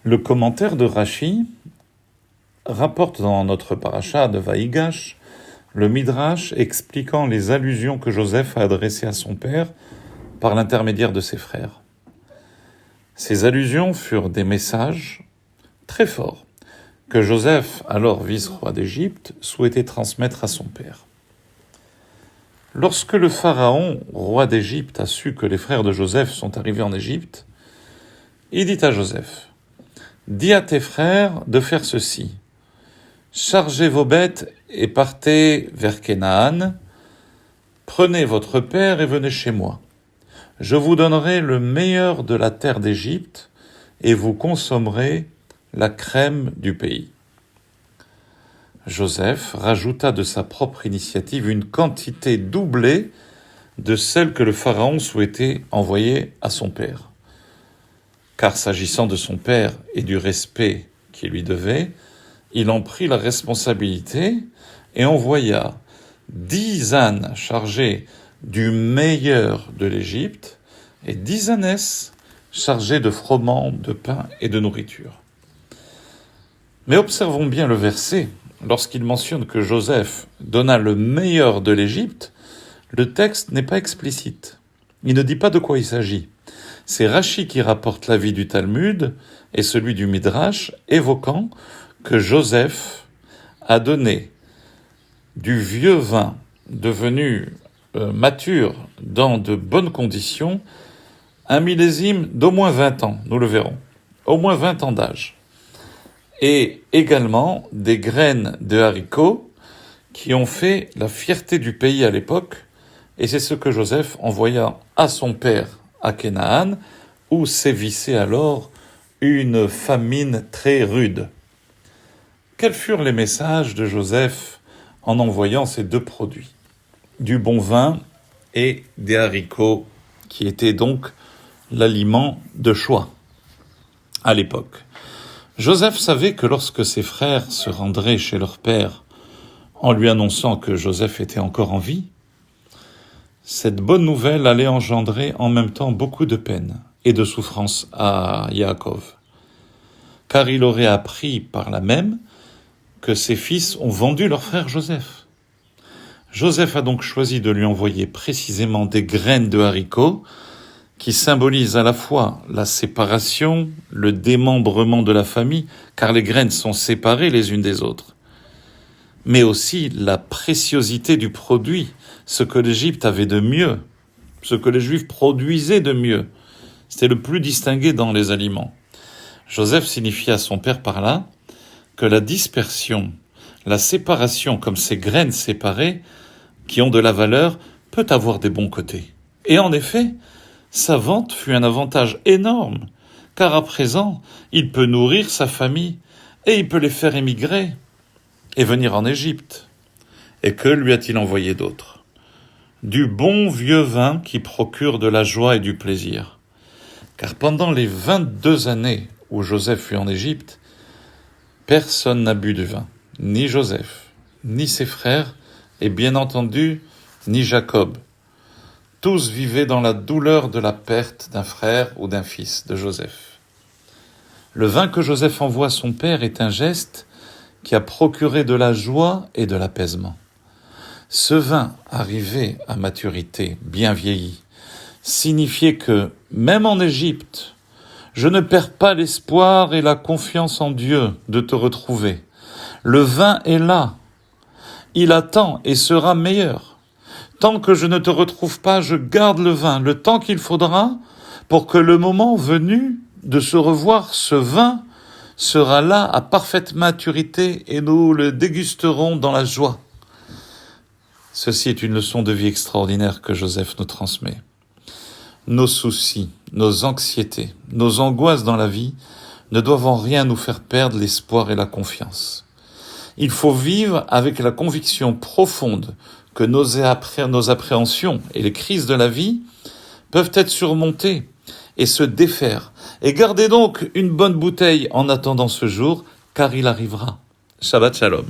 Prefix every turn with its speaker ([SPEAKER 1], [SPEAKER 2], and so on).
[SPEAKER 1] Le commentaire de Rashi rapporte dans notre paracha de Vaïgash le Midrash expliquant les allusions que Joseph a adressées à son père par l'intermédiaire de ses frères. Ces allusions furent des messages très forts que Joseph, alors vice-roi d'Égypte, souhaitait transmettre à son père. Lorsque le pharaon, roi d'Égypte, a su que les frères de Joseph sont arrivés en Égypte, il dit à Joseph : « Dis à tes frères de faire ceci. Chargez vos bêtes et partez vers Canaan. Prenez votre père et venez chez moi. Je vous donnerai le meilleur de la terre d'Égypte et vous consommerez la crème du pays. » Joseph rajouta de sa propre initiative une quantité doublée de celle que le pharaon souhaitait envoyer à son père. Car s'agissant de son père et du respect qu'il lui devait, il en prit la responsabilité et envoya 10 ânes chargés du meilleur de l'Égypte et 10 ânesses chargées de froment, de pain et de nourriture. Mais observons bien le verset. Lorsqu'il mentionne que Joseph donna le meilleur de l'Égypte, le texte n'est pas explicite. Il ne dit pas de quoi il s'agit. C'est Rashi qui rapporte l'avis du Talmud et celui du Midrash, évoquant que Joseph a donné du vieux vin devenu mature dans de bonnes conditions, un millésime d'au moins 20 ans, nous le verrons, au moins 20 ans d'âge, et également des graines de haricots qui ont fait la fierté du pays à l'époque, et c'est ce que Joseph envoya à son père à Canaan, où sévissait alors une famine très rude. Quels furent les messages de Joseph en envoyant ces deux produits ? Du bon vin et des haricots, qui étaient donc l'aliment de choix à l'époque. Joseph savait que lorsque ses frères se rendraient chez leur père en lui annonçant que Joseph était encore en vie, cette bonne nouvelle allait engendrer en même temps beaucoup de peine et de souffrance à Yaakov, car il aurait appris par là même que ses fils ont vendu leur frère Joseph. Joseph a donc choisi de lui envoyer précisément des graines de haricots qui symbolisent à la fois la séparation, le démembrement de la famille, car les graines sont séparées les unes des autres, mais aussi la préciosité du produit, ce que l'Égypte avait de mieux, ce que les Juifs produisaient de mieux. C'était le plus distingué dans les aliments. Joseph signifia à son père par là que la dispersion, la séparation, comme ces graines séparées, qui ont de la valeur, peut avoir des bons côtés. Et en effet, sa vente fut un avantage énorme, car à présent, il peut nourrir sa famille et il peut les faire émigrer et venir en Égypte. Et que lui a-t-il envoyé d'autre ? Du bon vieux vin qui procure de la joie et du plaisir. Car pendant les 22 années où Joseph fut en Égypte, personne n'a bu du vin, ni Joseph, ni ses frères, et bien entendu, ni Jacob. Tous vivaient dans la douleur de la perte d'un frère ou d'un fils de Joseph. Le vin que Joseph envoie à son père est un geste qui a procuré de la joie et de l'apaisement. Ce vin, arrivé à maturité, bien vieilli, signifiait que, même en Égypte, je ne perds pas l'espoir et la confiance en Dieu de te retrouver. Le vin est là. Il attend et sera meilleur. Tant que je ne te retrouve pas, je garde le vin, le temps qu'il faudra pour que le moment venu de se revoir, ce vin sera là à parfaite maturité et nous le dégusterons dans la joie. Ceci est une leçon de vie extraordinaire que Joseph nous transmet. Nos soucis, nos anxiétés, nos angoisses dans la vie ne doivent en rien nous faire perdre l'espoir et la confiance. Il faut vivre avec la conviction profonde que nos appréhensions et les crises de la vie peuvent être surmontées et se défaire. Et gardez donc une bonne bouteille en attendant ce jour, car il arrivera. Shabbat Shalom.